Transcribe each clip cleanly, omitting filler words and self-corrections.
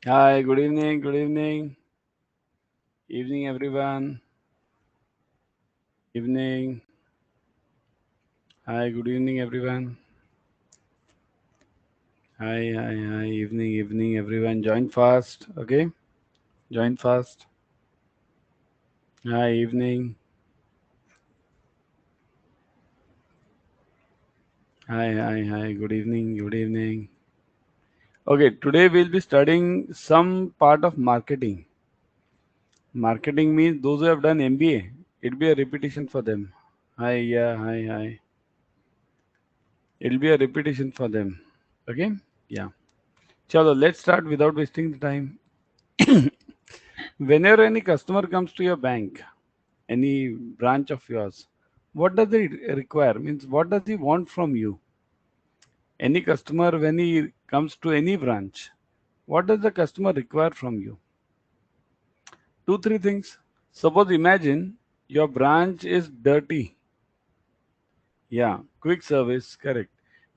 Hi, good evening, good evening. Evening, everyone. Evening. Hi, good evening, everyone. Hi. Evening, everyone. Join fast, okay? Join fast. Hi, evening. Hi. Good evening. Okay, today we'll be studying some part of marketing. Marketing means those who have done MBA, it'll be a repetition for them. Hi. It'll be a repetition for them. Okay? Yeah. Chalo, let's start without wasting the time. Whenever any customer comes to your bank, any branch of yours, what does he require? Means what does he want from you? Any customer, when he comes to any branch, what does the customer require from you? Two, three things. Suppose imagine your branch is dirty. Yeah, quick service, correct.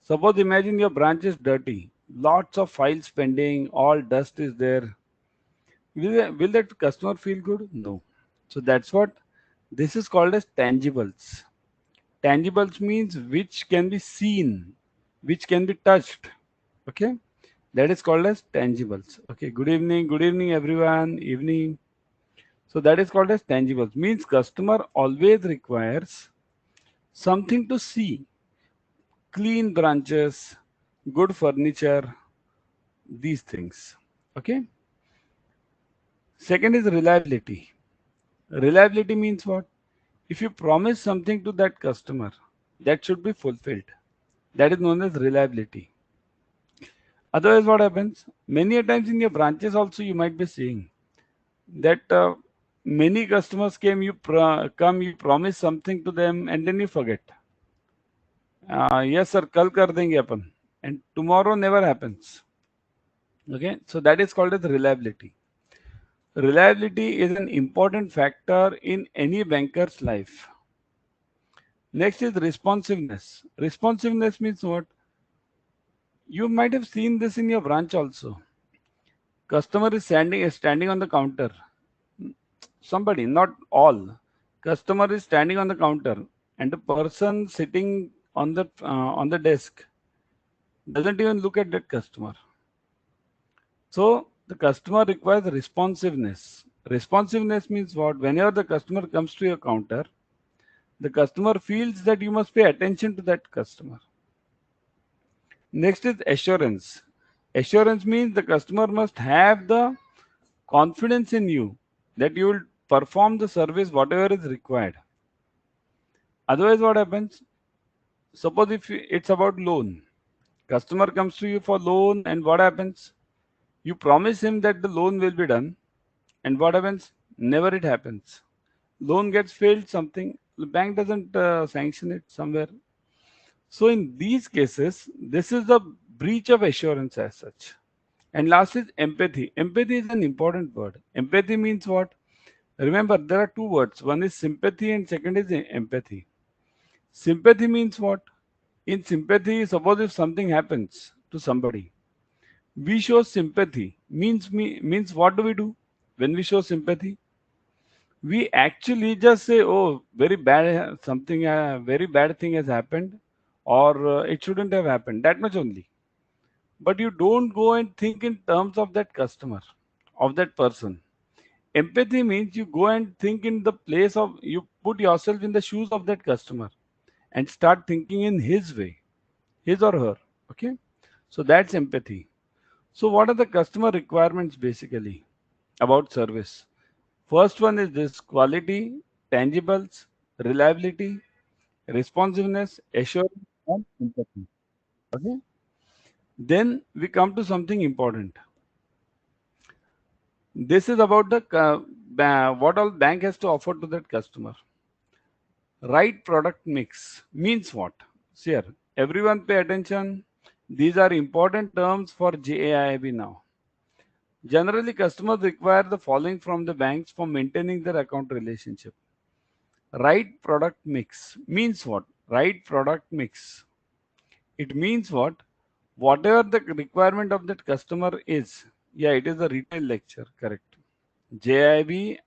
Suppose imagine your branch is dirty. Lots of files pending, all dust is there. Will that customer feel good? No. So that's what this is called as tangibles. Tangibles means which can be seen, which can be touched. Okay, that is called as tangibles. Okay, good evening, everyone. Evening. So that is called as tangibles. Means customer always requires something to see, clean branches, good furniture, these things. Okay. Second is reliability. Reliability means what? If you promise something to that customer, that should be fulfilled. That is known as reliability. Otherwise, what happens? Many a times in your branches also you might be seeing that many customers came, you promise something to them, and then you forget. Yes, sir, kal kar denge apan, and tomorrow never happens. Okay, so that is called as reliability. Reliability is an important factor in any banker's life. Next is responsiveness. Responsiveness means what? You might have seen this in your branch also. Customer is standing on the counter. Somebody, not all. Customer is standing on the counter, and the person sitting on the desk doesn't even look at that customer. So the customer requires responsiveness. Responsiveness means what? Whenever the customer comes to your counter, the customer feels that you must pay attention to that customer. Next is assurance. Assurance means the customer must have the confidence in you that you will perform the service whatever is required. Otherwise, what happens? Suppose if it's about loan, customer comes to you for loan, and what happens? You promise him that the loan will be done, and what happens? Never it happens. Loan gets failed, something the bank doesn't sanction it somewhere. So in these cases, this is the breach of assurance as such. And last is empathy. Empathy is an important word. Empathy means what? Remember, there are two words. One is sympathy and second is empathy. Sympathy means what? In sympathy, suppose if something happens to somebody, we show sympathy. Means what do we do when we show sympathy? We actually just say, "Oh, very bad something, very bad thing has happened," or "It shouldn't have happened." That much only. But you don't go and think in terms of that customer, of that person. Empathy means you go and think in the place of, you put yourself in the shoes of that customer and start thinking in his way, his or her. Okay. So that's empathy. So what are the customer requirements basically about service? First one is this: quality, tangibles, reliability, responsiveness, assurance, and empathy. Okay. Then we come to something important. This is about the what all bank has to offer to that customer. Right product mix means what? See here, everyone pay attention. These are important terms for JAIB now. Generally, customers require the following from the banks for maintaining their account relationship. Right product mix means what? Right product mix. It means what? Whatever the requirement of that customer is. Yeah, it is a retail lecture, correct. JIB,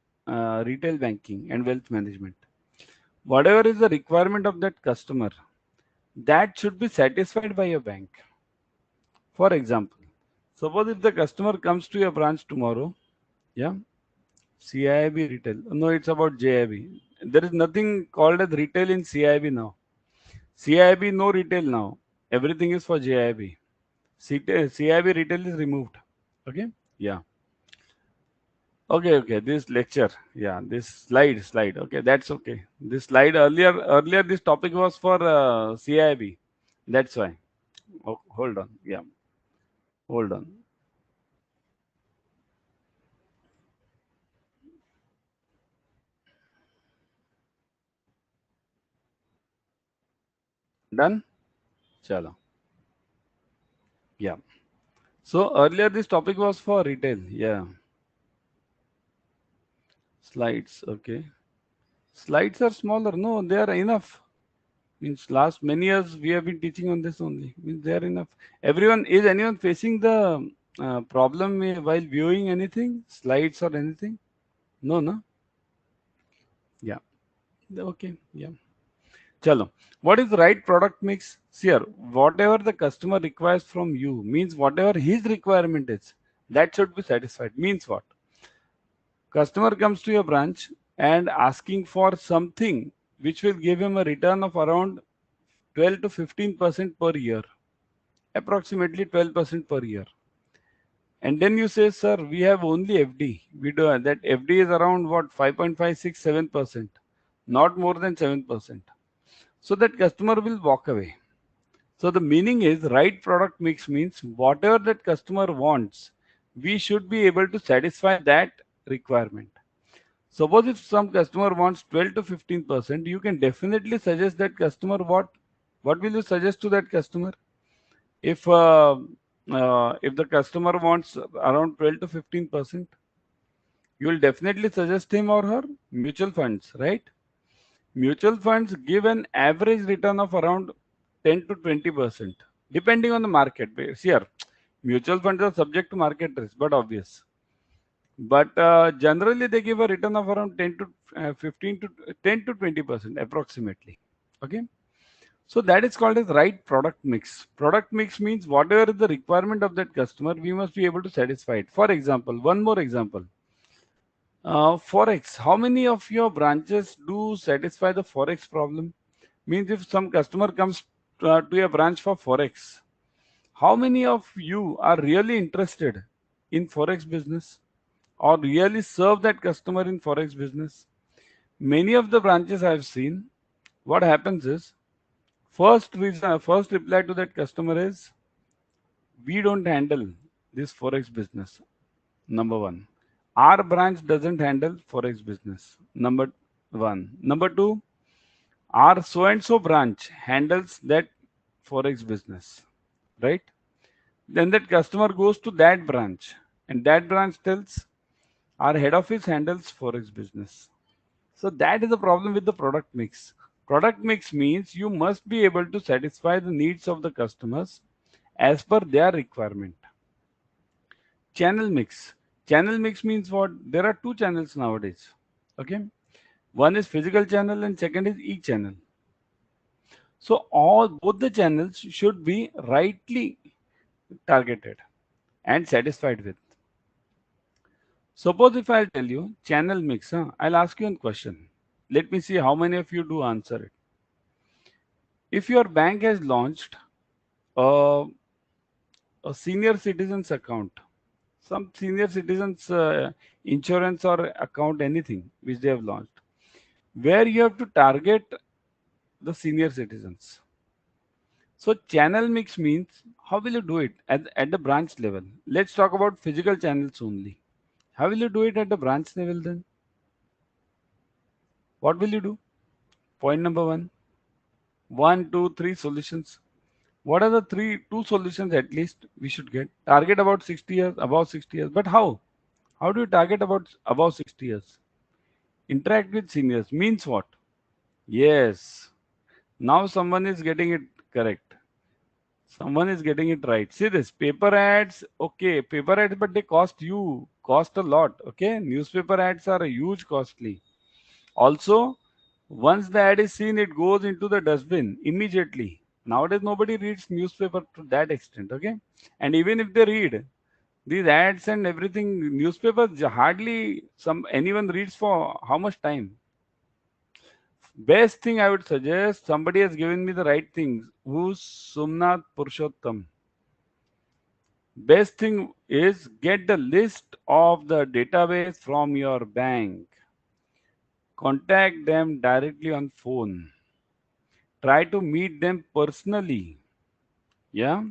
retail banking and wealth management. Whatever is the requirement of that customer, that should be satisfied by your bank. For example, suppose if the customer comes to your branch tomorrow, yeah, CIB retail. No, it's about JIB. There is nothing called as retail in CIB now. CIB no retail now. Everything is for JIB. CIB retail is removed. Okay. Yeah. Okay. This lecture. Yeah. This slide. Okay. That's okay. This slide earlier this topic was for CIB. That's why. Oh, hold on. Yeah. Hold on. Done. Chalo. Yeah. So earlier this topic was for retail. Yeah. Slides. Okay. Slides are smaller. No, they are enough. Means last many years we have been teaching on this only. Means they are enough. Everyone is anyone facing the problem while viewing anything, slides or anything? No, no. Yeah. Okay. Yeah. Chalo. What is the right product mix? See here, whatever the customer requires from you means whatever his requirement is, that should be satisfied. Means what? Customer comes to your branch and asking for something which will give him a return of around 12 to 15% per year, approximately 12% per year. And then you say, sir, we have only FD. We do that FD is around what 5.567%, not more than 7%. So that customer will walk away. So the meaning is right product mix means whatever that customer wants, we should be able to satisfy that requirement. Suppose if some customer wants 12 to 15%, you can definitely suggest that customer what will you suggest to that customer? If the customer wants around 12 to 15%, you will definitely suggest him or her mutual funds, right? Mutual funds give an average return of around 10 to 20%, depending on the market. See here, mutual funds are subject to market risk, but obvious. But generally, they give a return of around 10 to 15 to 10 to 20% approximately. Okay. So that is called as right product mix. Product mix means whatever is the requirement of that customer, we must be able to satisfy it. For example, one more example. Forex. How many of your branches do satisfy the Forex problem? Means if some customer comes to your branch for Forex, how many of you are really interested in Forex business or really serve that customer in Forex business? Many of the branches I have seen, what happens is first reply to that customer is we don't handle this forex business. Number one, our branch doesn't handle forex business. Number one. Number two, our so and so branch handles that forex business, right? Then that customer goes to that branch, and that branch tells our head office handles forex business. So that is the problem with the product mix. Product mix means you must be able to satisfy the needs of the customers as per their requirement. Channel mix. Channel mix means what? There are two channels nowadays. Okay. One is physical channel and second is e-channel. So all both the channels should be rightly targeted and satisfied with. Suppose if I'll tell you channel mix, I'll ask you a question. Let me see how many of you do answer it. If your bank has launched a, a senior citizens account, some senior citizens insurance or account, anything which they have launched, where you have to target the senior citizens. So channel mix means how will you do it at the branch level? Let's talk about physical channels only. How will you do it at the branch level then? What will you do? Point number one. One, two, three solutions. What are the two solutions at least we should get? Target about 60 years, above 60 years. But how? How do you target about above 60 years? Interact with seniors means what? Yes. Now someone is getting it correct. Someone is getting it right. See this paper ads, okay, paper ads, but they cost a lot. Okay, newspaper ads are a huge costly. Also, once the ad is seen, it goes into the dustbin immediately. Nowadays, nobody reads newspaper to that extent. Okay, and even if they read these ads and everything, newspapers hardly some anyone reads for how much time. Best thing I would suggest, somebody has given me the right things. Who's Sumnath Purushottam? Best thing is get the list of the database from your bank. Contact them directly on phone. Try to meet them personally. Yeah.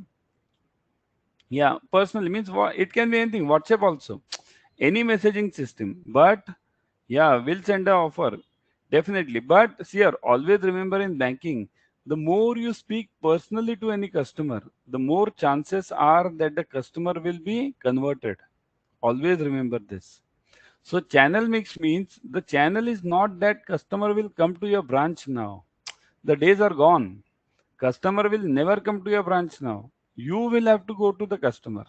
Yeah. Personally means what? It can be anything. WhatsApp also. Any messaging system. But yeah, we'll send an offer. Definitely. But see here, always remember in banking, the more you speak personally to any customer, the more chances are that the customer will be converted. Always remember this. So channel mix means the channel is not that customer will come to your branch now. The days are gone. Customer will never come to your branch now. You will have to go to the customer.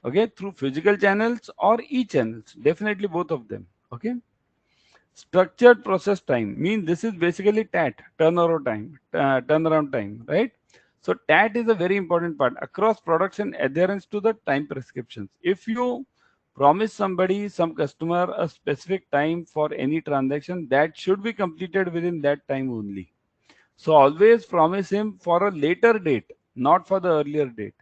Okay, through physical channels or e-channels. Definitely both of them. Okay. Structured process time means this is basically TAT, turnaround time, right? So TAT is a very important part across products and adherence to the time prescriptions. If you promise somebody, some customer, a specific time for any transaction, that should be completed within that time only. So always promise him for a later date, not for the earlier date.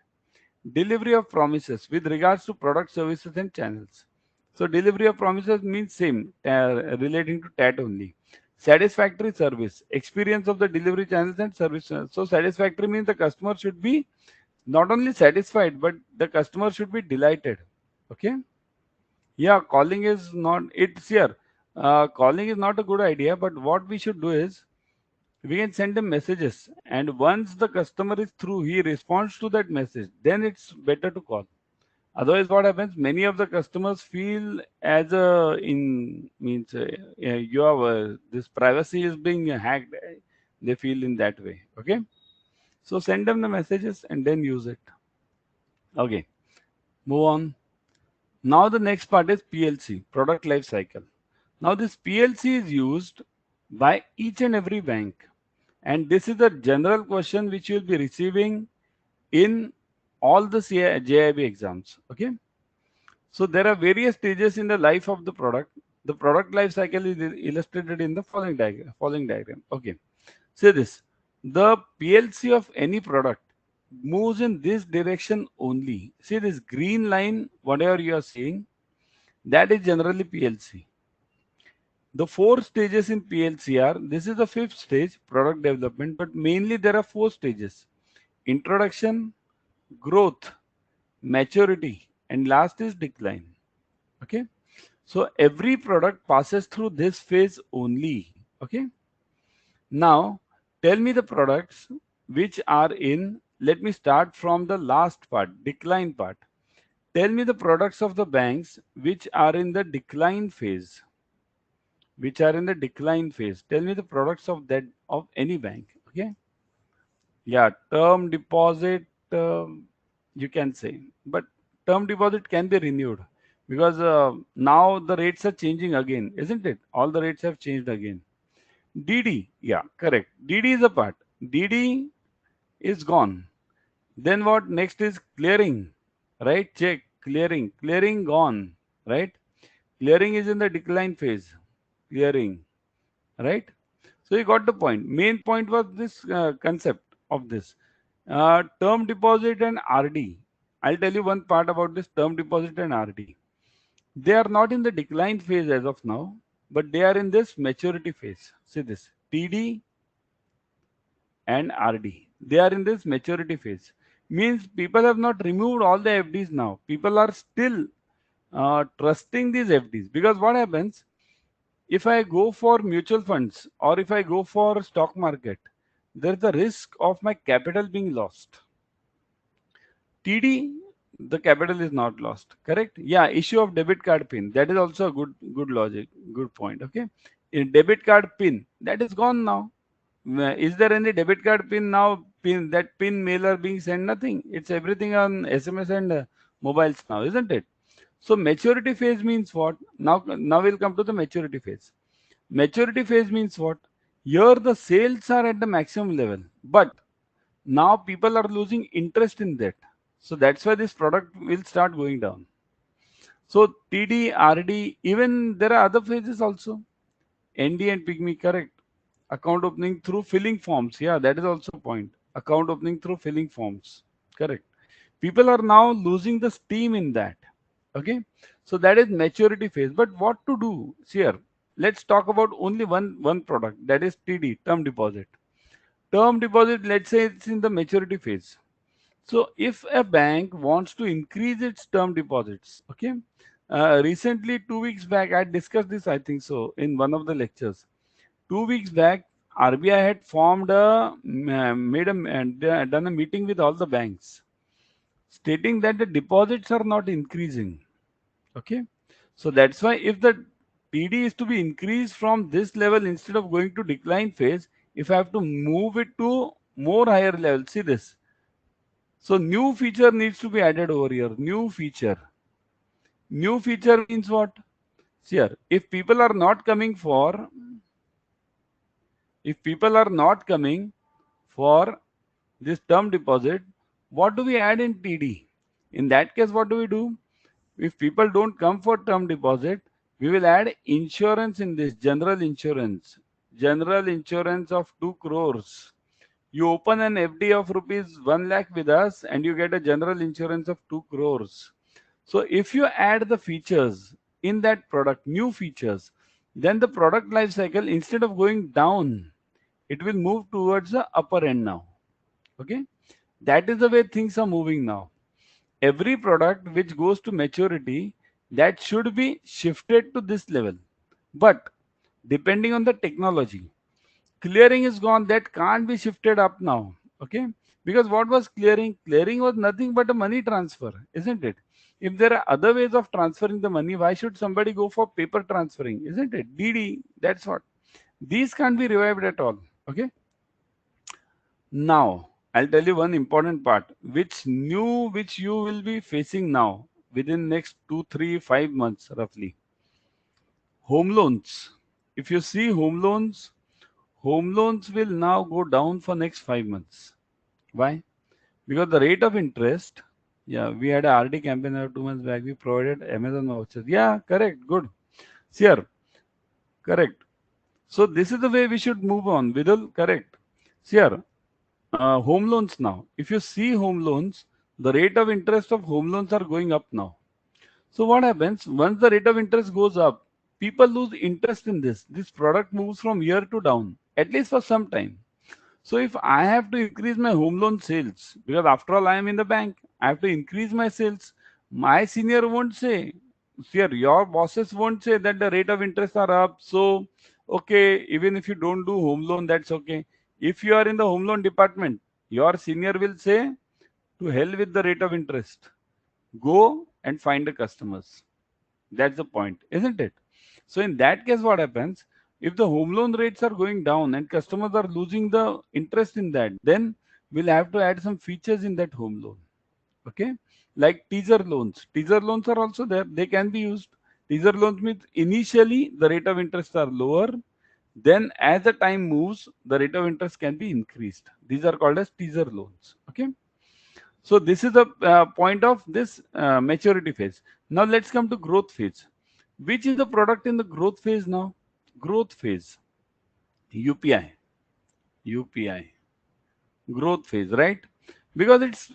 Delivery of promises with regards to product, services, and channels. So delivery of promises means same, relating to TAT only. Satisfactory service, experience of the delivery channels and service channels. So satisfactory means the customer should be not only satisfied, but the customer should be delighted. Okay. Yeah, calling is not, it's here. Calling is not a good idea, but what we should do is we can send him messages, and once the customer is through, he responds to that message, then it's better to call. Otherwise, what happens? Many of the customers feel as a in means you have this privacy is being hacked. They feel in that way. Okay, so send them the messages and then use it. Okay, move on. Now the next part is PLC, product life cycle. Now this PLC is used by each and every bank, and this is a general question which you will be receiving in all the JIB exams. Okay. So there are various stages in the life of the product. The product life cycle is illustrated in the following diagram. Okay. Say this. The PLC of any product moves in this direction only. See this green line, whatever you are seeing, that is generally PLC. The four stages in PLC are, this is the fifth stage, product development, but mainly there are four stages. Introduction, growth, maturity, and last is decline. Okay. So every product passes through this phase only. Okay. Now tell me the products which are in, let me start from the last part, decline part. Tell me the products of the banks which are in the decline phase. Which are in the decline phase. Tell me the products of that of any bank. Okay. Yeah, term deposit, you can say, but term deposit can be renewed because now the rates are changing again, isn't it? All the rates have changed again. DD, yeah, correct. DD is a part. DD is gone. Then what next is clearing, right? Check clearing. Clearing gone, right? Clearing is in the decline phase. Clearing, right? So you got the point. Main point was this concept of this term deposit and RD. I'll tell you one part about this term deposit and RD. They are not in the decline phase as of now, but they are in this maturity phase. See this TD and RD. They are in this maturity phase. Means people have not removed all the FDs now. People are still trusting these FDs because what happens? If I go for mutual funds or if I go for stock market, there's the risk of my capital being lost. TD, the capital is not lost. Correct? Yeah, issue of debit card pin. That is also a good logic, good point. Okay. In debit card pin, that is gone now. Is there any debit card pin now? Pin that pin mailer being sent? Nothing. It's everything on SMS and mobiles now, isn't it? So maturity phase means what? Now we'll come to the maturity phase. Maturity phase means what? Here the sales are at the maximum level, but now people are losing interest in that. So that's why this product will start going down. So TD, RD, even there are other phases also. ND and pygmy, correct. Account opening through filling forms. Yeah, that is also a point. Account opening through filling forms. Correct. People are now losing the steam in that. Okay. So that is maturity phase. But what to do? See here, let's talk about only one product, that is TD, term deposit. Term deposit, let's say it's in the maturity phase. So if a bank wants to increase its term deposits, okay, recently 2 weeks back I discussed this, I think so, in one of the lectures. 2 weeks back, RBI had formed a made a done a meeting with all the banks, stating that the deposits are not increasing. Okay, so that's why if the TD is to be increased from this level instead of going to decline phase, if I have to move it to more higher level, see this. So new feature needs to be added over here. New feature. New feature means what? See here, if people are not coming for this term deposit, what do we add in TD? In that case, what do we do? If people don't come for term deposit, we will add insurance in this, general insurance. General insurance of 2 crores. You open an FD of rupees 1 lakh with us and you get a general insurance of 2 crores. So if you add the features in that product, new features, then the product life cycle, instead of going down, it will move towards the upper end now. Okay, that is the way things are moving now. Every product which goes to maturity, that should be shifted to this level, but depending on the technology. Clearing is gone, that can't be shifted up now. Okay, because what was clearing was nothing but a money transfer, isn't it? If there are other ways of transferring the money, why should somebody go for paper transferring, isn't it? DD, that's what. These can't be revived at all. Okay, now I'll tell you one important part which you will be facing now within next 2 3 5 months roughly. Home loans. If you see home loans will now go down for next 5 months. Why? Because the rate of interest, yeah, we had a RD campaign 2 months back. We provided Amazon vouchers. Yeah, correct. Good. See here, correct. So this is the way we should move on. Vidal, correct. See here, home loans now. If you see home loans, the rate of interest of home loans are going up now. So what happens once the rate of interest goes up? People lose interest in this. This product moves from here to down, at least for some time. So if I have to increase my home loan sales, because after all I am in the bank, I have to increase my sales. My senior won't say, sir, your bosses won't say that the rate of interest are up. So, okay, even if you don't do home loan, that's okay. If you are in the home loan department, your senior will say, to hell with the rate of interest. Go and find the customers. That's the point, isn't it? So in that case, what happens? If the home loan rates are going down and customers are losing the interest in that, then we'll have to add some features in that home loan. Okay, like teaser loans. Teaser loans are also there. They can be used. Teaser loans means initially the rate of interest are lower. Then as the time moves, the rate of interest can be increased. These are called as teaser loans. Okay. So this is the point of this maturity phase. Now let's come to growth phase. Which is the product in the growth phase now? Growth phase. UPI. UPI. Growth phase, right? Because it's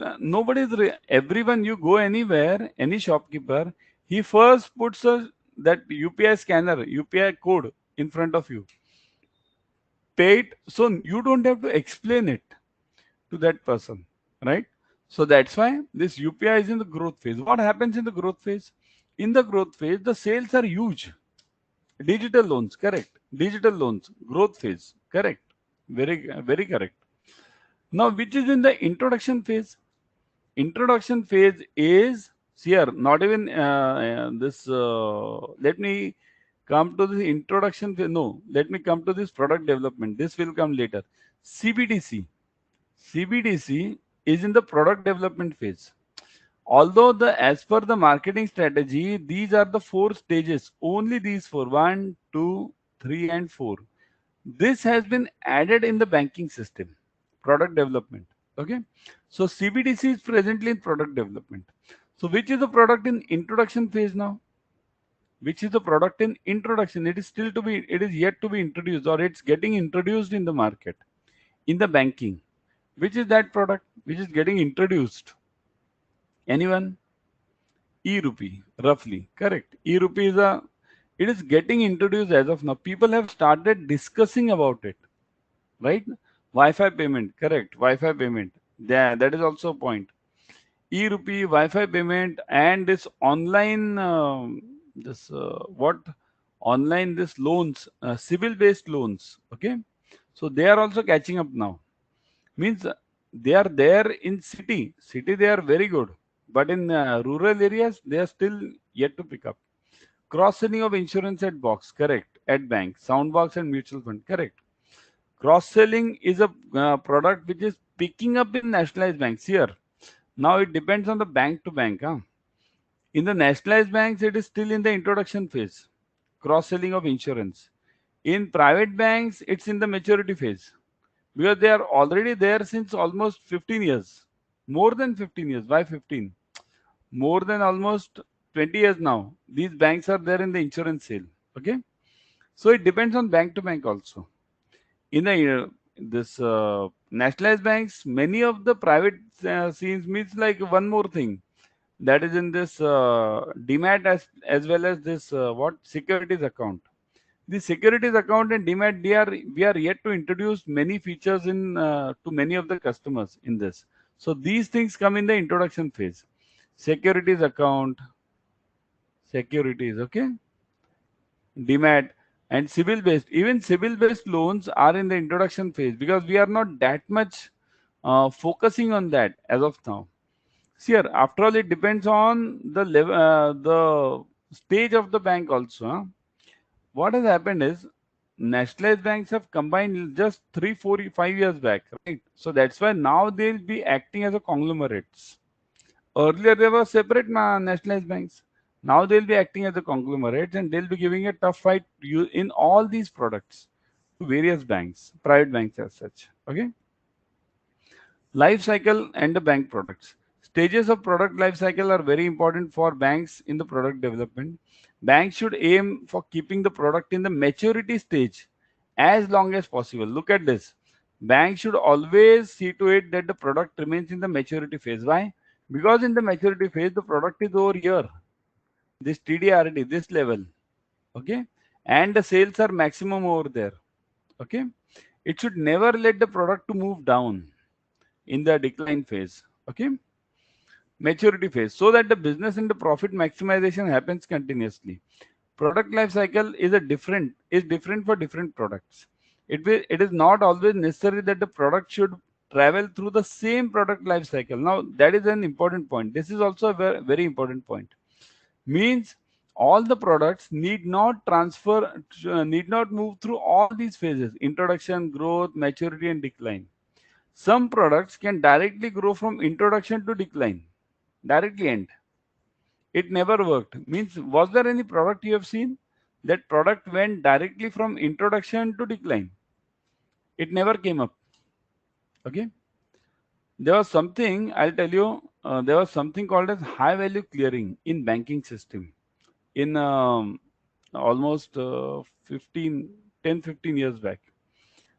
everyone, you go anywhere, any shopkeeper, he first puts that UPI scanner, UPI code in front of you. Pay it, so you don't have to explain it to that person, right? So that's why this UPI is in the growth phase. What happens in the growth phase? In the growth phase, the sales are huge. Digital loans, correct. Digital loans, growth phase, correct. Very correct. Now, which is in the introduction phase? Introduction phase is here, not even this. Let me come to this introduction phase. No, let me come to this product development. This will come later. CBDC. CBDC is in the product development phase. Although as per the marketing strategy, these are the four stages. Only these four: one, two, three, and four. This has been added in the banking system, product development. Okay, so CBDC is presently in product development. So which is the product in introduction phase now? Which is the product in introduction? It is still to be, it is yet to be introduced, or it's getting introduced in the market, in the banking. Which is that product which is getting introduced? Anyone? E-rupee, roughly. Correct. E-rupee is a, it is getting introduced as of now. People have started discussing about it, right? Wi-Fi payment, correct. Wi-Fi payment. That is also a point. E-rupee, Wi-Fi payment, and this online, this what online this loans, civil-based loans. Okay, so they are also catching up now. Means they are there in city they are very good, but in rural areas they are still yet to pick up. Cross selling of insurance at box, correct. At bank, sound box and mutual fund, correct. Cross selling is a product which is picking up in nationalized banks here. Now it depends on the bank to bank, huh? In the nationalized banks it is still in the introduction phase, cross selling of insurance. In private banks it's in the maturity phase, because they are already there since almost 15 years, more than 15 years. Why 15? More than almost 20 years now these banks are there in the insurance sale. Okay, so it depends on bank to bank also. In the this nationalized banks, many of the private scenes means like one more thing, that is in this demat, as well as this what securities account. The securities account and demat, we are yet to introduce many features in to many of the customers in this. So these things come in the introduction phase. Securities account, securities, okay, demat, and civil based. Even civil based loans are in the introduction phase, because we are not that much focusing on that as of now. See here, after all, it depends on the level, the stage of the bank also. Huh? What has happened is nationalized banks have combined just 3, 4, 5 years back, right? So that's why now they'll be acting as a conglomerates. Earlier there were separate nationalized banks. Now they'll be acting as a conglomerates, and they'll be giving a tough fight in all these products to various banks, private banks as such. Okay. Life cycle and the bank products. Stages of product life cycle are very important for banks in the product development. Banks should aim for keeping the product in the maturity stage as long as possible. Look at this. Banks should always see to it that the product remains in the maturity phase. Why? Because in the maturity phase, the product is over here, this TDRD, this level. Okay. And the sales are maximum over there. Okay. It should never let the product to move down in the decline phase. Okay, maturity phase, so that the business and the profit maximization happens continuously. Product life cycle is different for different products. It is not always necessary that the product should travel through the same product life cycle. Now that is an important point. This is also a very, very important point. Means all the products need not move through all these phases: introduction, growth, maturity, and decline. Some products can directly grow from introduction to decline, directly end. It never worked. Means, was there any product you have seen that product went directly from introduction to decline? It never came up. Okay. There was something, I'll tell you, there was something called as high value clearing in banking system in almost 15, 10, 15 years back.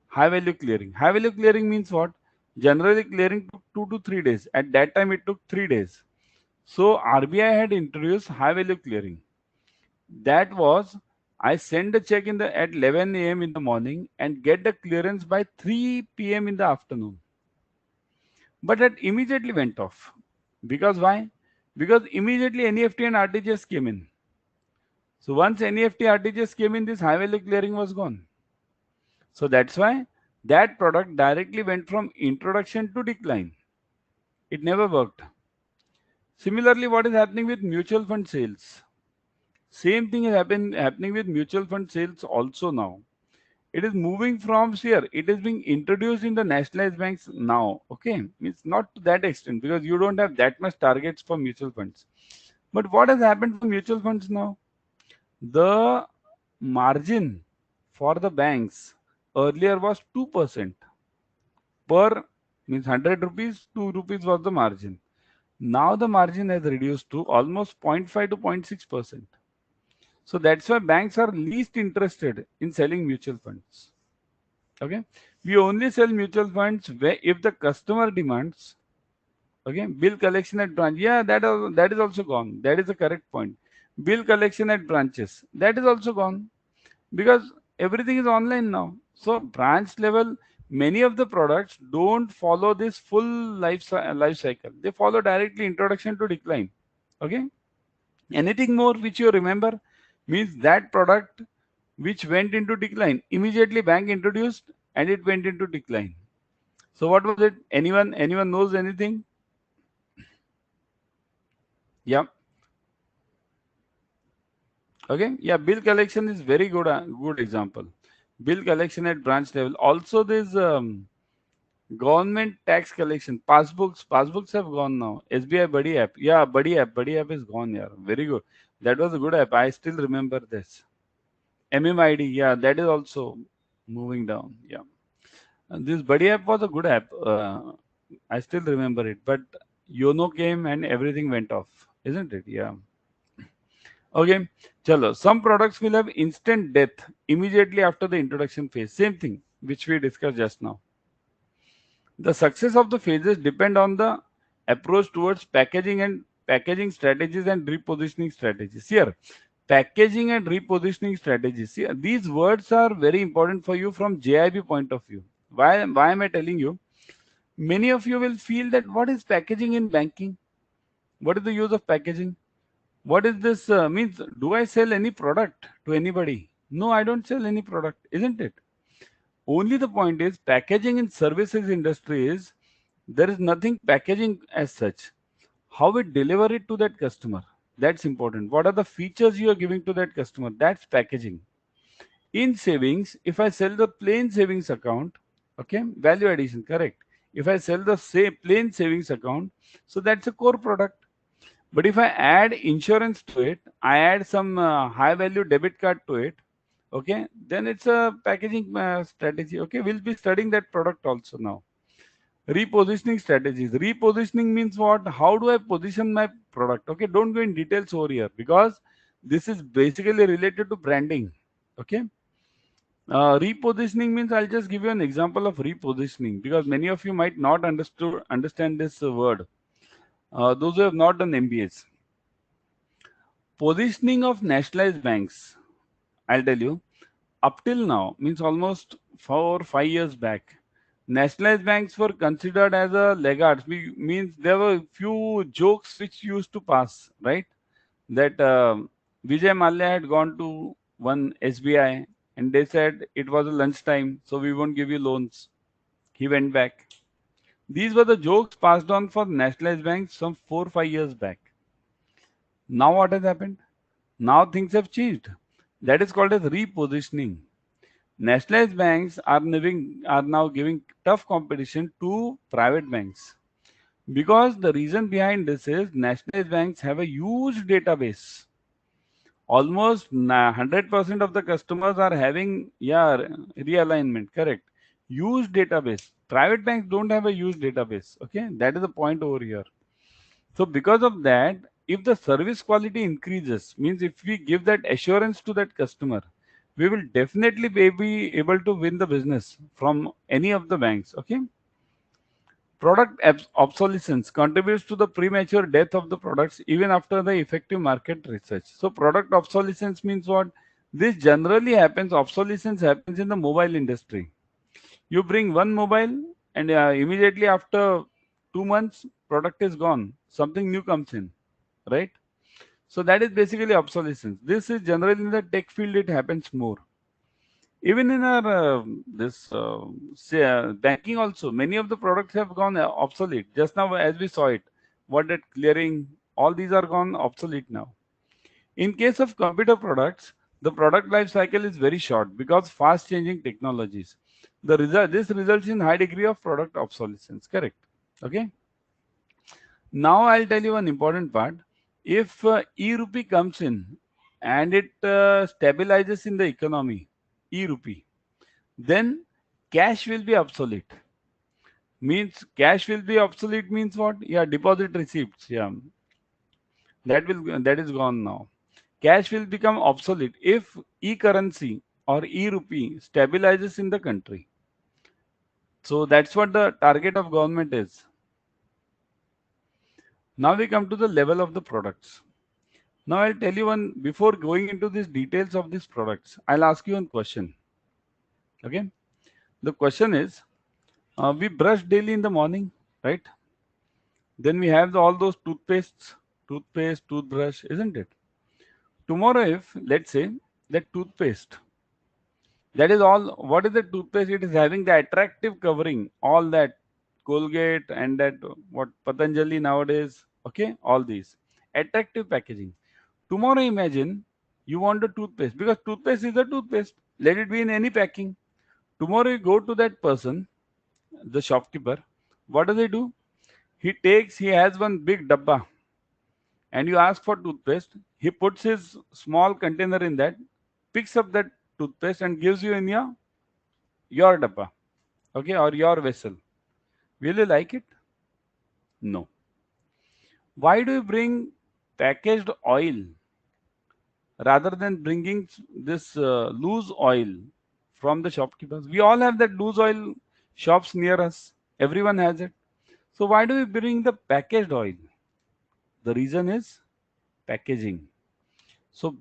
High value clearing. High value clearing means what? Generally clearing took 2 to 3 days. At that time, it took 3 days. So RBI had introduced high value clearing. That was, I send a check at 11 a.m. in the morning and get the clearance by 3 p.m. in the afternoon. But that immediately went off. Because why? Because immediately NEFT and RTGS came in. So once NEFT RTGS came in, this high value clearing was gone. So that's why that product directly went from introduction to decline. It never worked. Similarly, what is happening with mutual fund sales? Same thing is happening with mutual fund sales also now. It is moving from here. It is being introduced in the nationalized banks now. Okay, it's not to that extent because you don't have that much targets for mutual funds. But what has happened for mutual funds now? The margin for the banks earlier was 2% per, means 100 rupees, 2 rupees was the margin. Now the margin has reduced to almost 0.5 to 0.6%. So that's why banks are least interested in selling mutual funds. Okay, we only sell mutual funds where if the customer demands. Okay, bill collection at branch, yeah, that is also gone. That is the correct point. Bill collection at branches, that is also gone because everything is online now. So branch level, many of the products don't follow this full life cycle. They follow directly introduction to decline. Okay, anything more which you remember means that product which went into decline immediately bank introduced and it went into decline. So what was it? Anyone knows anything? Yeah. Okay. Yeah. Bill collection is very good example. Bill collection at branch level. Also, this government tax collection passbooks have gone now. SBI Buddy app. Yeah, Buddy app is gone. Yeah, very good. That was a good app. I still remember this. MMID. Yeah, that is also moving down. Yeah. And this Buddy app was a good app. I still remember it. But Yono came and everything went off, isn't it? Yeah. Okay. Chalo. Some products will have instant death immediately after the introduction phase. Same thing which we discussed just now. The success of the phases depend on the approach towards packaging strategies and repositioning strategies. Here, packaging and repositioning strategies. See, these words are very important for you from JIB point of view. Why am I telling you? Many of you will feel that what is packaging in banking? What is the use of packaging? What is this means? Do I sell any product to anybody? No, I don't sell any product, isn't it? Only the point is packaging in services industry is there is nothing packaging as such. How we deliver it to that customer, that's important. What are the features you are giving to that customer? That's packaging. In savings, if I sell the plain savings account, okay, value addition, correct. If I sell the plain savings account, so that's a core product. But if I add insurance to it, I add some high value debit card to it, okay, then it's a packaging strategy. Okay, we'll be studying that product also now. Repositioning strategies. Repositioning means what? How do I position my product? Okay, don't go in details over here because this is basically related to branding. Okay. Repositioning means I'll just give you an example of repositioning because many of you might not understand this word. Those who have not done MBAs. Positioning of nationalized banks, I'll tell you, up till now, means almost 4 or 5 years back, nationalized banks were considered as a laggards. Means there were few jokes which used to pass, right? That Vijay Mallya had gone to one SBI and they said it was a lunchtime, so we won't give you loans. He went back. These were the jokes passed on for nationalized banks some 4 or 5 years back. Now what has happened? Now things have changed. That is called as repositioning. Nationalized banks are now giving tough competition to private banks because the reason behind this is nationalized banks have a huge database. Almost 100% of the customers are having, yeah, realignment, correct. Huge database. Private banks don't have a huge database. Okay, that is the point over here. So because of that, if the service quality increases, means if we give that assurance to that customer, we will definitely be able to win the business from any of the banks. Okay. Product obsolescence contributes to the premature death of the products even after the effective market research. So product obsolescence means what? This generally happens, obsolescence happens in the mobile industry. You bring one mobile and immediately after 2 months, product is gone. Something new comes in, right? So that is basically obsolescence. This is generally in the tech field, it happens more. Even in our this say, banking also, many of the products have gone obsolete. Just now, as we saw it, what that clearing, all these are gone obsolete now. In case of computer products, The product life cycle is very short because fast changing technologies. This results in high degree of product obsolescence. Correct. Okay. Now I'll tell you one important part. If e-rupee comes in and it stabilizes in the economy, e-rupee, then cash will be obsolete. Means cash will be obsolete means what? Yeah, deposit receipts. Yeah, that is gone now. Cash will become obsolete if e-currency or e-rupee stabilizes in the country. So that's what the target of government is. Now we come to the level of the products. Now I'll tell you one, before going into these details of these products, I'll ask you one question. Okay. The question is, we brush daily in the morning, right? Then we have all those toothpaste, toothbrush, isn't it? Tomorrow, if let's say that toothpaste, that is all, what is the toothpaste? It is having the attractive covering, all that Colgate and that what Patanjali nowadays, okay, all these attractive packaging. Tomorrow, imagine you want a toothpaste because toothpaste is a toothpaste. Let it be in any packing. Tomorrow, you go to that person, the shopkeeper. What does he do? He has one big dabba and you ask for toothpaste. He puts his small container in that, picks up that toothpaste and gives you in your dabba, okay, or your vessel. Will you like it? No. Why do you bring packaged oil rather than bringing this loose oil from the shopkeepers? We all have that loose oil shops near us. Everyone has it. So why do we bring the packaged oil? The reason is packaging. So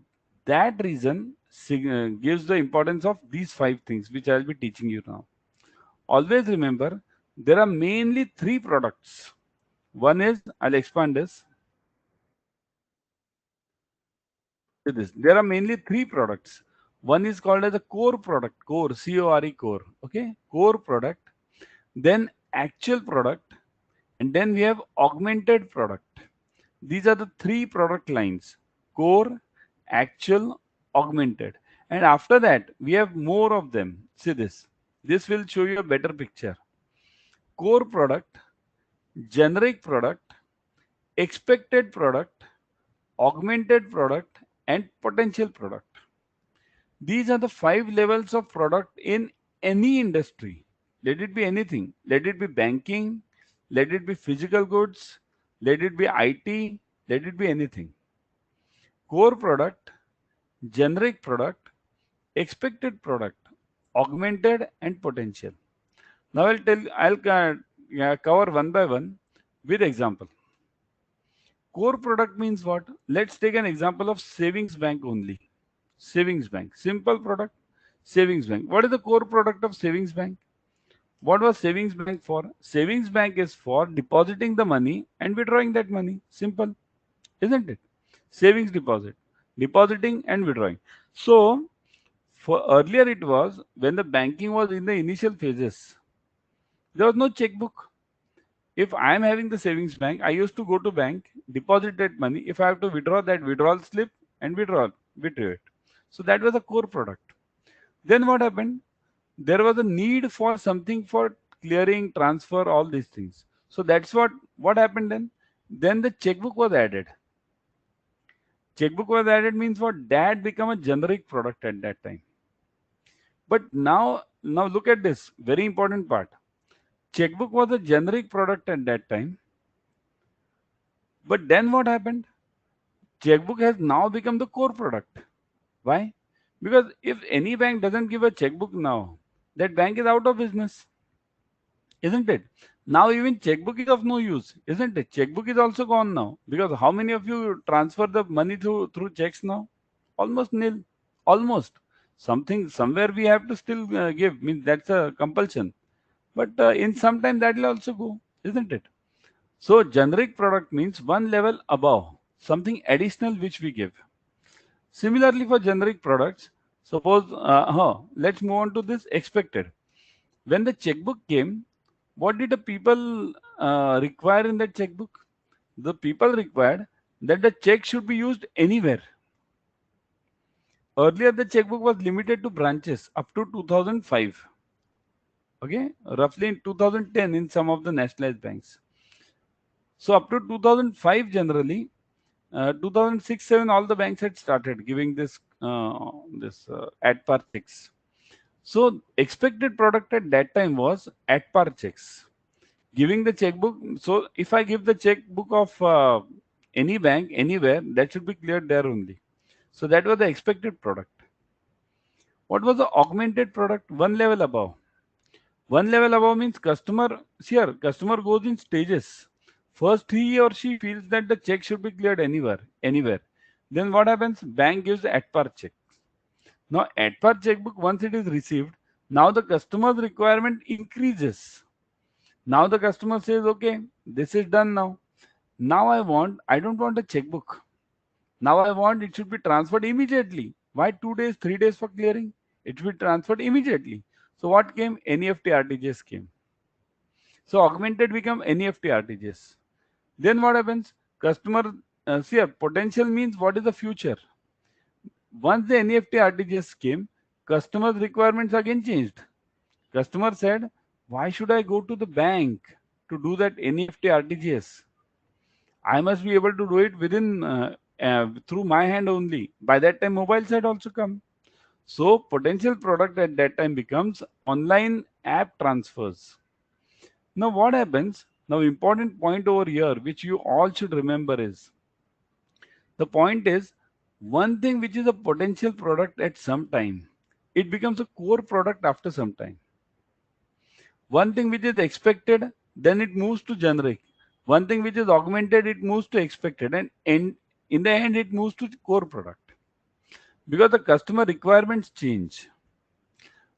that reason gives the importance of these five things which I will be teaching you now. Always remember there are mainly three products. One is, I'll expand this. There are mainly three products. One is called as a core product, core, C-O-R-E, core. Okay, core product. Then actual product, and then we have augmented product. These are the three product lines: core, actual, augmented. And after that, we have more of them. See this. This will show you a better picture. Core product, generic product, expected product, augmented product, and potential product. These are the five levels of product in any industry. Let it be anything. Let it be banking, let it be physical goods, let it be IT, let it be anything. Core product, generic product, expected product, augmented and potential. Now I'll cover one by one with example. Core product means what? Let's take an example of savings bank only. Savings bank, simple product, savings bank. What is the core product of savings bank? What was savings bank for? Savings bank is for depositing the money and withdrawing that money. Simple, isn't it? Savings deposit, depositing and withdrawing. So for earlier it was when the banking was in the initial phases, there was no checkbook. If I am having the savings bank, I used to go to bank, deposit that money. If I have to withdraw that withdrawal slip and withdraw it. So that was a core product. Then what happened? There was a need for something for clearing, transfer, all these things. So that's what happened then. Then the checkbook was added. Checkbook was added means what? That become a generic product at that time. But now look at this very important part. Checkbook was a generic product at that time. But then what happened? Checkbook has now become the core product. Why? Because if any bank doesn't give a checkbook now, that bank is out of business, isn't it? Now even checkbook is of no use, isn't it? Checkbook is also gone now because how many of you transfer the money through checks now? Almost nil. Almost. Something somewhere we have to still give, means that's a compulsion. But in some time that will also go, isn't it? So generic product means one level above, something additional which we give. Similarly for generic products, suppose, let's move on to this expected. When the checkbook came, what did the people require in that checkbook? The people required that the check should be used anywhere. Earlier, the checkbook was limited to branches up to 2005. Okay, roughly in 2010 in some of the nationalized banks. So up to 2005 generally, 2006-7 all the banks had started giving this at par checks. So expected product at that time was at par checks. Giving the checkbook. So if I give the checkbook of any bank anywhere, that should be cleared there only. So that was the expected product. What was the augmented product? One level above. One level above means customer goes in stages. First, he or she feels that the check should be cleared anywhere. Then what happens? Bank gives at par check. Now, at par checkbook, once it is received, now the customer's requirement increases. Now the customer says, okay, this is done now. Now I don't want a checkbook. Now I want it should be transferred immediately. Why 2 days, 3 days for clearing? It should be transferred immediately. So what came? NEFT RTGS came. So augmented become NEFT RTGS. Then what happens? Customer, potential means what is the future? Once the NEFT RTGS came, customers' requirements again changed. Customer said, why should I go to the bank to do that NEFT RTGS? I must be able to do it within through my hand only. By that time, mobile side also come. So potential product at that time becomes online app transfers. Now what happens? Now important point over here which you all should remember is the point is one thing which is a potential product at some time, it becomes a core product after some time. One thing which is expected, then it moves to generic. One thing which is augmented, it moves to expected, and in the end, it moves to core product because the customer requirements change.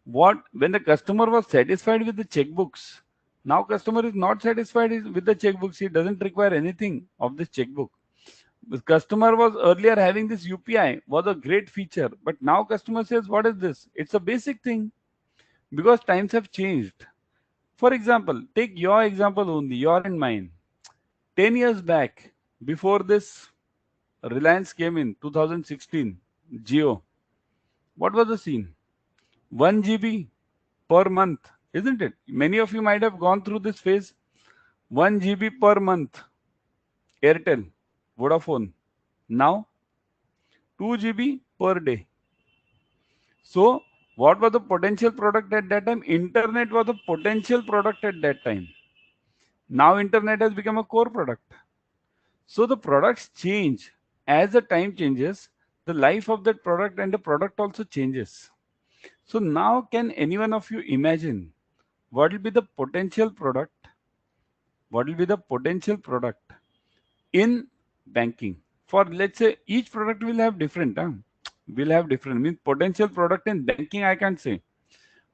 What when the customer was satisfied with the checkbooks, now customer is not satisfied with the checkbooks. He doesn't require anything of this checkbook. The customer was earlier having this UPI was a great feature, but now customer says, "What is this? It's a basic thing," because times have changed. For example, take your example only, your and mine. 10 years back, before this Reliance came in 2016, Geo, what was the scene? 1 GB per month, isn't it? Many of you might have gone through this phase. 1 GB per month, Airtel, Vodafone. Now, 2 GB per day. So, what was the potential product at that time? Internet was a potential product at that time. Now, internet has become a core product. So the products change. As the time changes, the life of that product and the product also changes. So now can any one of you imagine what will be the potential product? What will be the potential product in banking? For let's say each product will have different, will have different. Means potential product in banking, I can't say.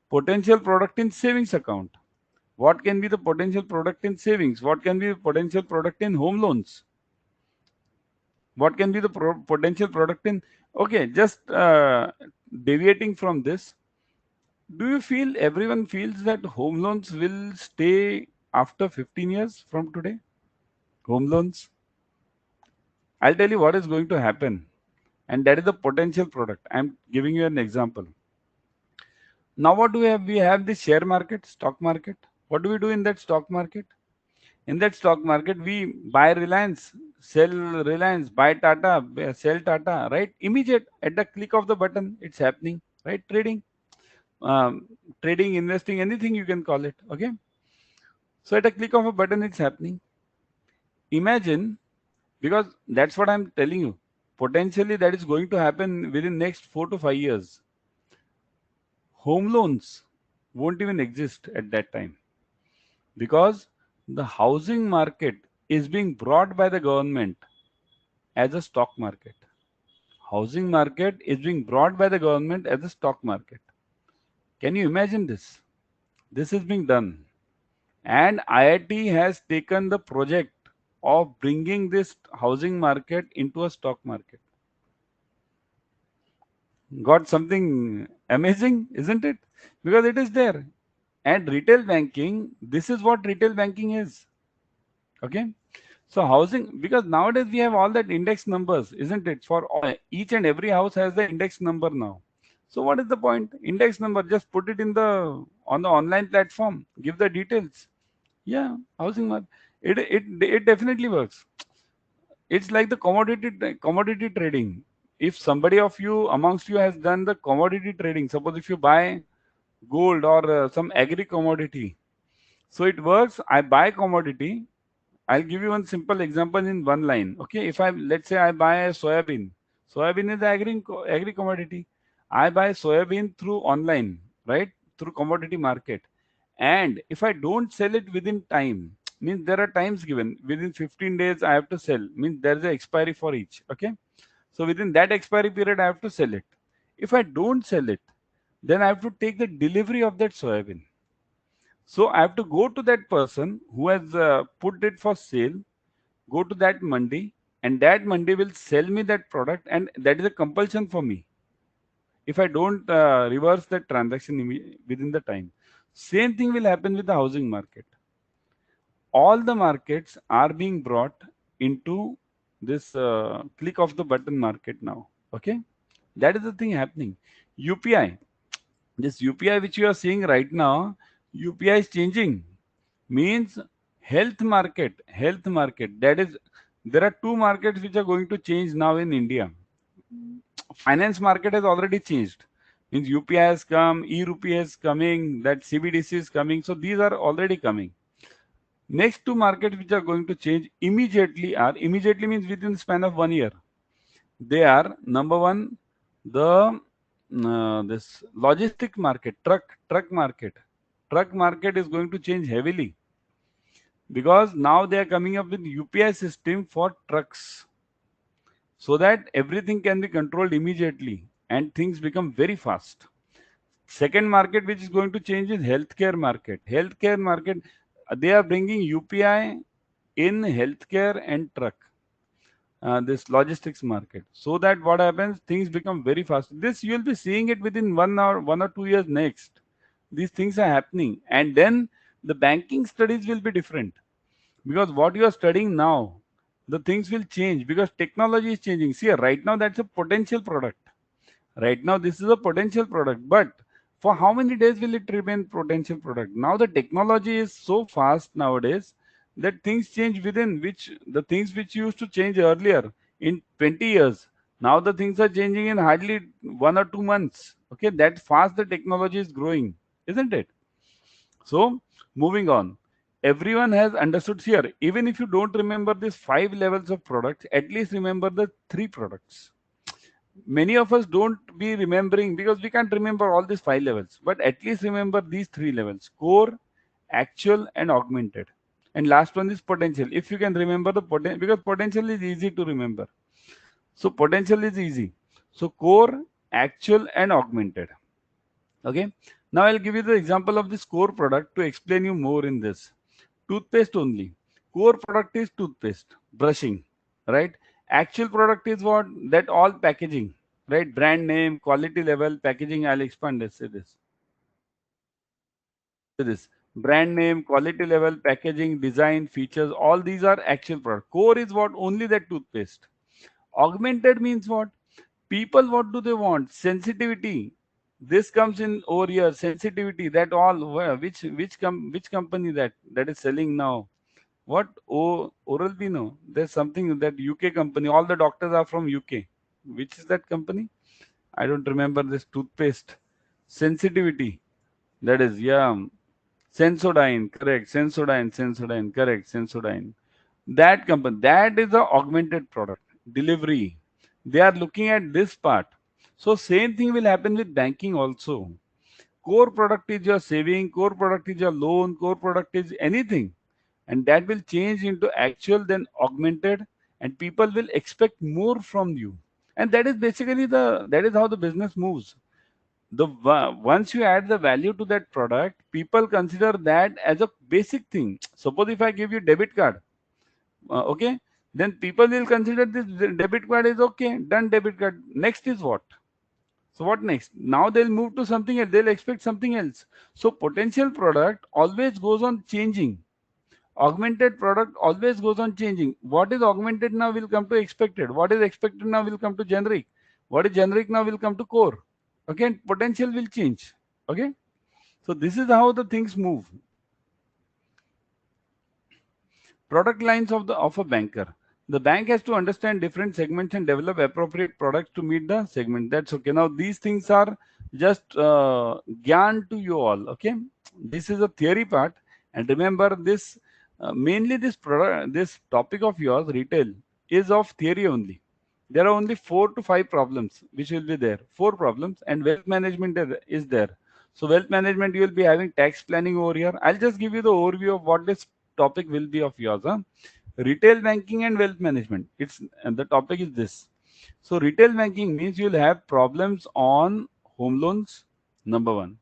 Potential product in savings account. What can be the potential product in savings? What can be the potential product in home loans? What can be the potential product in okay just deviating from this, do you feel everyone feels that home loans will stay after 15 years from today? Home loans, I'll tell you what is going to happen, and that is the potential product. I'm giving you an example. Now what do we have the share market, stock market. What do we do in that stock market? In that stock market, we buy Reliance, sell Reliance, buy Tata, sell Tata, right? Immediate at the click of the button, it's happening, right? Um, Trading, investing, anything you can call it. Okay. So at a click of a button, it's happening. Imagine, because that's what I'm telling you. Potentially, that is going to happen within next 4 to 5 years. Home loans won't even exist at that time because the housing market is being brought by the government as a stock market. Housing market is being brought by the government as a stock market. Can you imagine this? This is being done. And IIT has taken the project of bringing this housing market into a stock market. Got something amazing, isn't it? Because it is there. And retail banking, this is what retail banking is. Okay. So housing, because nowadays we have all that index numbers, isn't it? For each and every house has the index number now. So what is the point? Index number, just put it in the on the online platform, give the details. Yeah, housing market. It definitely works. It's like the commodity trading. If somebody of you amongst you has done the commodity trading, suppose if you buy gold or some agri commodity, so it works. I buy commodity. I'll give you one simple example in one line. Okay, if I let's say I buy a soybean. Soybean is agri commodity. I buy soybean through online, right? Through commodity market. And if I don't sell it within time, means there are times given. Within 15 days I have to sell. Means there is an expiry for each. Okay. So within that expiry period I have to sell it. If I don't sell it, then I have to take the delivery of that soybean. So I have to go to that person who has put it for sale, go to that mandi, and that mandi will sell me that product, and that is a compulsion for me if I don't reverse that transaction within the time. Same thing will happen with the housing market. All the markets are being brought into this click of the button market now. Okay, that is the thing happening. UPI, this UPI which you are seeing right now, UPI is changing. Means health market. That is, there are two markets which are going to change now in India. Finance market has already changed. Means UPI has come, e-rupee is coming, that CBDC is coming. So these are already coming. Next two markets which are going to change immediately are, immediately means within the span of 1 year. They are number one, the this logistic market, truck market. Truck market is going to change heavily because now they are coming up with UPI system for trucks so that everything can be controlled immediately and things become very fast. Second market which is going to change is healthcare market. Healthcare market, they are bringing UPI in healthcare and truck, this logistics market, so that what happens, things become very fast. This you will be seeing it within 1 or 2 years next. These things are happening, and then the banking studies will be different because what you are studying now, the things will change because technology is changing. See, right now that's a potential product. Right now this is a potential product, but for how many days will it remain potential product? Now the technology is so fast nowadays that things change within which the things which used to change earlier in 20 years, now the things are changing in hardly 1 or 2 months. Okay, that fast the technology is growing, isn't it? So, moving on. Everyone has understood here. Even if you don't remember these 5 levels of products, at least remember the 3 products. Many of us don't be remembering because we can't remember all these 5 levels, but at least remember these 3 levels: core, actual, and augmented. And last one is potential. If you can remember the potential, because potential is easy to remember. So, potential is easy. So, core, actual, and augmented. Okay. Now I'll give you the example of this core product to explain you more in this. Toothpaste only. Core product is toothpaste, brushing, right? Actual product is what? That all packaging, right? Brand name, quality level, packaging. I'll expand this. Say this. Say this. Brand name, quality level, packaging, design, features. All these are actual product. Core is what? Only that toothpaste. Augmented means what? People, what do they want? Sensitivity. This comes in over here. Sensitivity. That all. Which company that is selling now? What? Oh, Oral B? No. There's something that UK company. All the doctors are from UK. Which is that company? I don't remember this toothpaste. Sensitivity. That is, yeah. Sensodyne. Correct. Sensodyne. Correct. Sensodyne. That company. That is the augmented product. Delivery. They are looking at this part. So same thing will happen with banking also. Core product is your saving, core product is your loan, core product is anything, and that will change into actual, then augmented, and people will expect more from you. And that is basically that is how the business moves. Once you add the value to that product, people consider that as a basic thing. Suppose if I give you debit card, okay, then people will consider this debit card is okay, done. Debit card, next is what? So what next? Now they'll move to something else. They'll expect something else. So potential product always goes on changing. Augmented product always goes on changing. What is augmented now will come to expected. What is expected now will come to generic. What is generic now will come to core. Okay, and potential will change. Okay, so this is how the things move. Product lines of a banker. The bank has to understand different segments and develop appropriate products to meet the segment. That's okay. Now these things are just gyan to you all. Okay, this is a theory part, and remember this mainly this product, this topic of yours, retail, is of theory only. There are only 4 to 5 problems which will be there. 4 problems, and wealth management is there. So wealth management you will be having tax planning over here. I'll just give you the overview of what this topic will be of yours. Retail banking and wealth management. It's and the topic is this. So retail banking means you'll have problems on home loans, number one.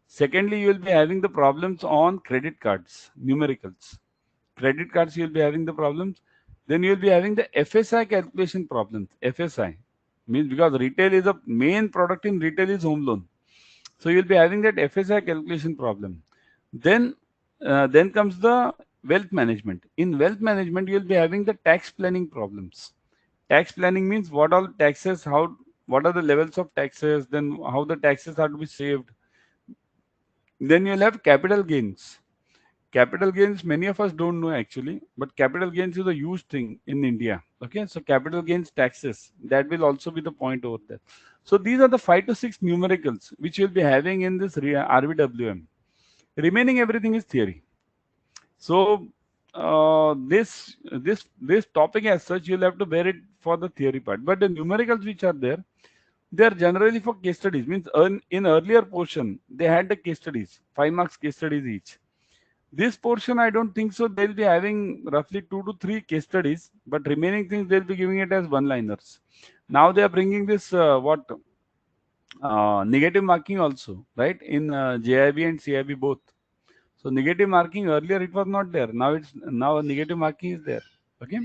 Secondly, you will be having the problems on credit cards, numericals. Credit cards, you will be having the problems. Then you will be having the FSI calculation problems. FSI means because retail is a main product in retail is home loan. So you'll be having that FSI calculation problem. Then, then comes the wealth management. In wealth management, you'll be having the tax planning problems. Tax planning means what all taxes, what are the levels of taxes, then how the taxes are to be saved. Then you'll have capital gains. Capital gains, many of us don't know actually, but capital gains is a huge thing in India. Okay, so capital gains taxes, that will also be the point over there. So these are the 5 to 6 numericals which you'll be having in this RBWM. Remaining everything is theory. So this topic as such, you'll have to bear it for the theory part. But the numericals which are there, they are generally for case studies. Means in earlier portion they had the case studies, 5 marks case studies each. This portion, I don't think so. They'll be having roughly 2 to 3 case studies, but remaining things they'll be giving it as one-liners. Now they are bringing this negative marking also, right? In JIIB and CAIIB both. So negative marking earlier it was not there. Now negative marking is there. Okay.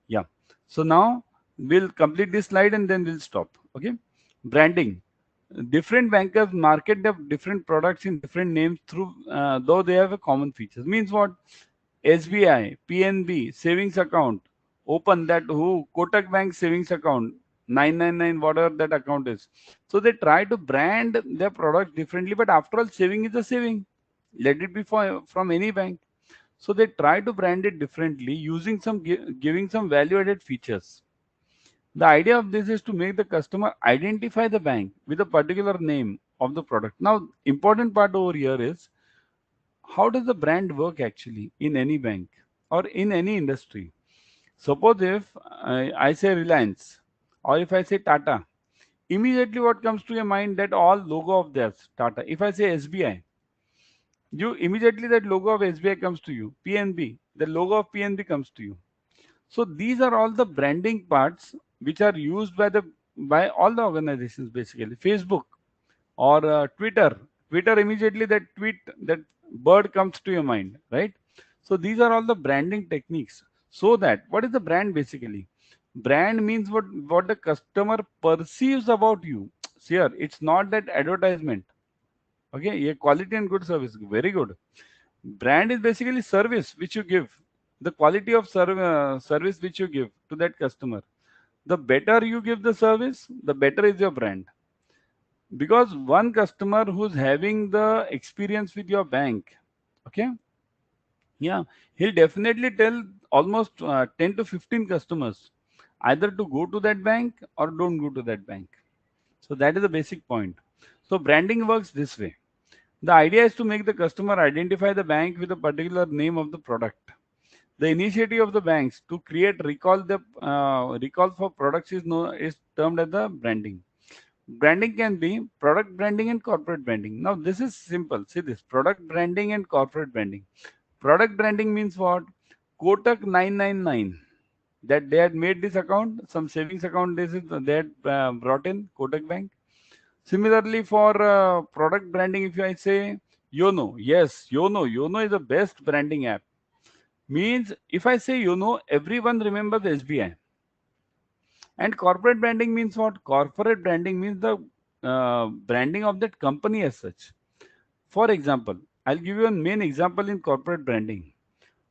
Yeah. So now we'll complete this slide and then we'll stop. Okay. Branding. Different bankers market the different products in different names through though they have a common features. Means what? SBI, PNB, savings account, open that who Kotak Bank savings account, 999 whatever that account is. So they try to brand their product differently, but after all, saving is a saving. Let it be from any bank. So they try to brand it differently using giving some value added features. The idea of this is to make the customer identify the bank with a particular name of the product. Now, important part over here is how does the brand work actually in any bank or in any industry? Suppose if I say Reliance or if I say Tata, immediately what comes to your mind that all logo of theirs, Tata. If I say SBI, you immediately that logo of SBI comes to you. PNB, the logo of PNB comes to you. So these are all the branding parts which are used by all the organizations basically. Facebook or Twitter. Twitter immediately that tweet that bird comes to your mind, right? So these are all the branding techniques. So that what is the brand basically? Brand means what the customer perceives about you. See here, it's not that advertisement. Okay, yeah, quality and good service, very good. Brand is basically service which you give, the quality of service which you give to that customer. The better you give the service, the better is your brand. Because one customer who's having the experience with your bank, okay, yeah, he'll definitely tell almost 10 to 15 customers either to go to that bank or don't go to that bank. So that is the basic point. So branding works this way. The idea is to make the customer identify the bank with a particular name of the product. The initiative of the banks to create recall for products is termed as the branding. Branding can be product branding and corporate branding. Now this is simple. See this product branding and corporate branding. Product branding means what? Kotak 999. That they had made this account, some savings account. They had brought in Kotak Bank. Similarly, for product branding, if I say Yono, yes, Yono is the best branding app. Means if I say Yono, everyone remembers SBI. And corporate branding means what? Corporate branding means the branding of that company as such. For example, I'll give you a main example in corporate branding.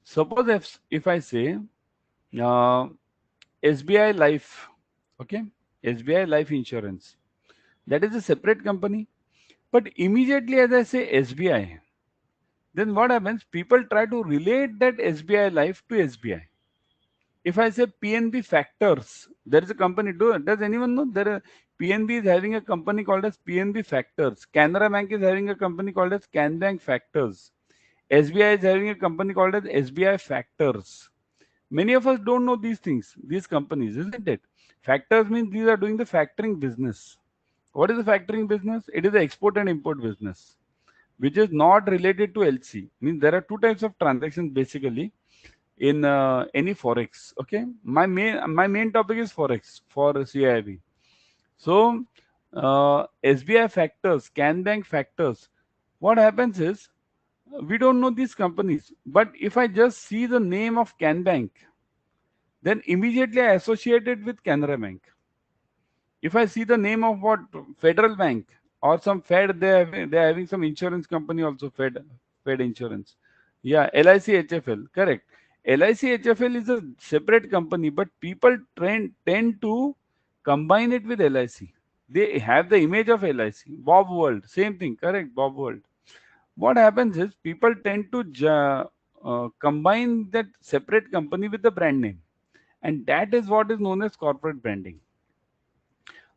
Suppose if I say uh, SBI Life, okay, SBI Life Insurance, that is a separate company. But immediately as I say SBI, then what happens? People try to relate that SBI Life to SBI. If I say PNB Factors, there is a company. Does anyone know? PNB is having a company called as PNB Factors. Canara Bank is having a company called as Can Bank Factors. SBI is having a company called as SBI Factors. Many of us don't know these things, these companies, isn't it? Factors means these are doing the factoring business. What is the factoring business? It is the export and import business, which is not related to LC. Means there are two types of transactions basically in any forex. Okay, my main topic is forex for CAIIB. So SBI Factors, Can Bank Factors. What happens is we don't know these companies, but if I just see the name of Can Bank, then immediately I associate it with Canara Bank. If I see the name of what Federal Bank or some Fed, they're having some insurance company also, Fed Insurance. Yeah, LIC HFL, correct. LIC HFL is a separate company, but people tend to combine it with LIC. They have the image of LIC. Bob World, same thing, correct, Bob World. What happens is people tend to combine that separate company with the brand name, and that is what is known as corporate branding.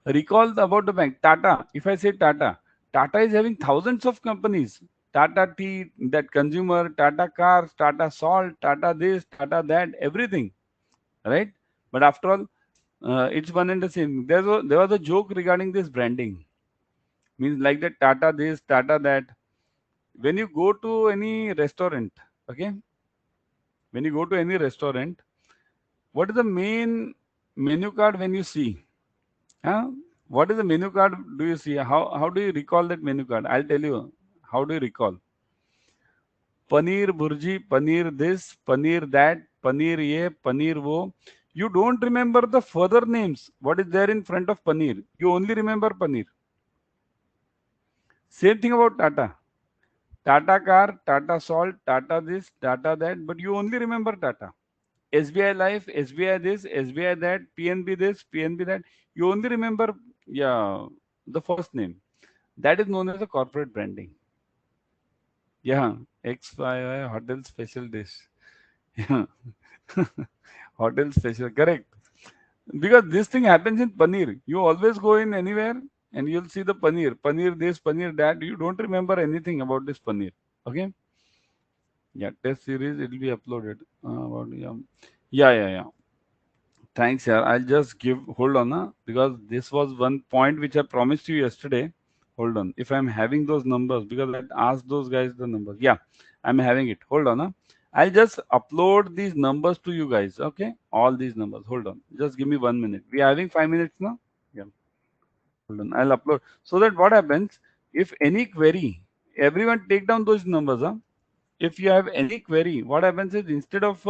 Recall about the bank Tata. If I say Tata, Tata is having thousands of companies. Tata Tea, that consumer, Tata Cars, Tata Salt, Tata this, Tata that, everything, right? But after all, it's one and the same. There was a joke regarding this branding. Means like that Tata this, Tata that. When you go to any restaurant, okay, when you go to any restaurant, what is the main menu card when you see? Huh? What is the menu card do you see? How do you recall that menu card? I'll tell you. How do you recall? Paneer Burji, Paneer this, Paneer that, Paneer ye, Paneer wo. You don't remember the further names. What is there in front of Paneer? You only remember Paneer. Same thing about Tata. Tata car, Tata salt, Tata this, Tata that, but you only remember Tata. SBI Life, SBI this, SBI that, PNB this, PNB that. You only remember, yeah, the first name. That is known as a corporate branding. Yeah, XYY hotel special dish. Yeah, hotel special, correct. Because this thing happens in paneer. You always go in anywhere and you'll see the paneer. Paneer this, paneer that. You don't remember anything about this paneer. Okay? Yeah, test series, it will be uploaded. Yeah. Thanks, yeah. I'll just hold on, because this was one point which I promised you yesterday. Hold on. If I'm having those numbers, because I asked those guys the numbers. Yeah, I'm having it. Hold on, I'll just upload these numbers to you guys. Okay, all these numbers. Hold on. Just give me 1 minute. We are having 5 minutes now. Yeah, hold on. I'll upload so that what happens if any query, everyone take down those numbers. If you have any query, what happens is instead of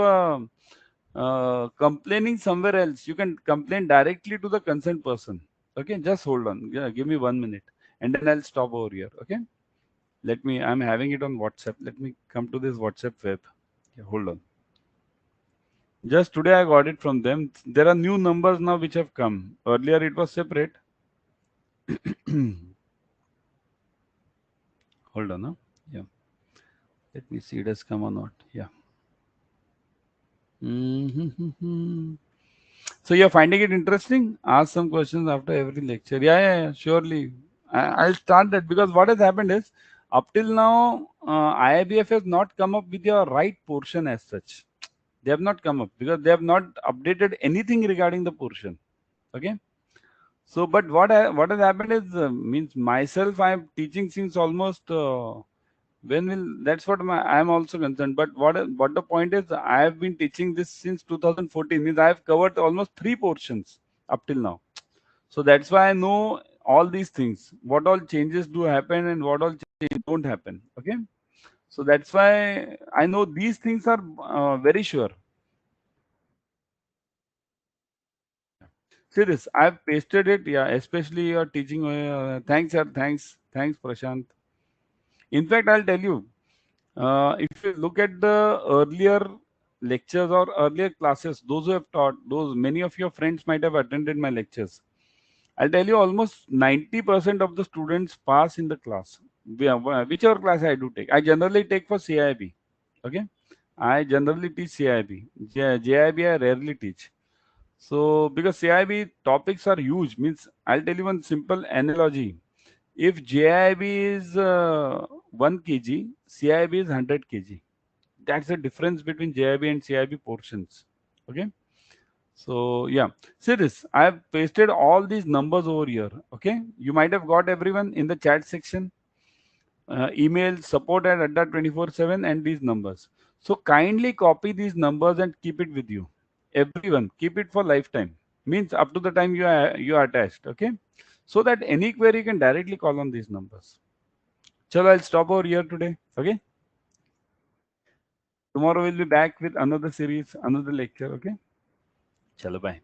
complaining somewhere else, you can complain directly to the concerned person. Okay, just hold on. Yeah, give me 1 minute, and then I'll stop over here. Okay, I'm having it on WhatsApp. Let me come to this WhatsApp web. Yeah, hold on. Just today I got it from them. There are new numbers now which have come. Earlier it was separate. Hold on. Yeah. Let me see it has come or not. Yeah. So you're finding it interesting? Ask some questions after every lecture. Yeah, surely. I'll start that because what has happened is up till now, IIBF has not come up with your right portion as such. They have not come up because they have not updated anything regarding the portion. Okay. So, but what has happened is means myself I am teaching since almost when will that's what I am also concerned. But what the point is, I have been teaching this since 2014. Means I have covered almost three portions up till now. So that's why I know all these things. What all changes do happen and what all changes don't happen. Okay. So that's why I know these things are very sure. See this, I've pasted it. Yeah, especially your teaching. Thanks, sir. Thanks, Prashant. In fact, I'll tell you. If you look at the earlier lectures or earlier classes, those who have taught, those many of your friends might have attended my lectures. I'll tell you, almost 90% of the students pass in the class. Whichever class I do take. I generally take for CIB. Okay. I generally teach CIB. JIB I rarely teach. So because CIB topics are huge, means I'll tell you one simple analogy. If JIB is 1 kg, CIB is 100 kg. That's the difference between JIB and CIB portions. Okay. So yeah, see this. I have pasted all these numbers over here. Okay, you might have got everyone in the chat section. Email support at Adda 24/7 and these numbers. So kindly copy these numbers and keep it with you. Everyone, keep it for lifetime. Means up to the time you are attached. Okay, so that any query you can directly call on these numbers. Chalo, I'll stop over here today. Okay. Tomorrow we'll be back with another series, another lecture. Okay. Chalo, bye.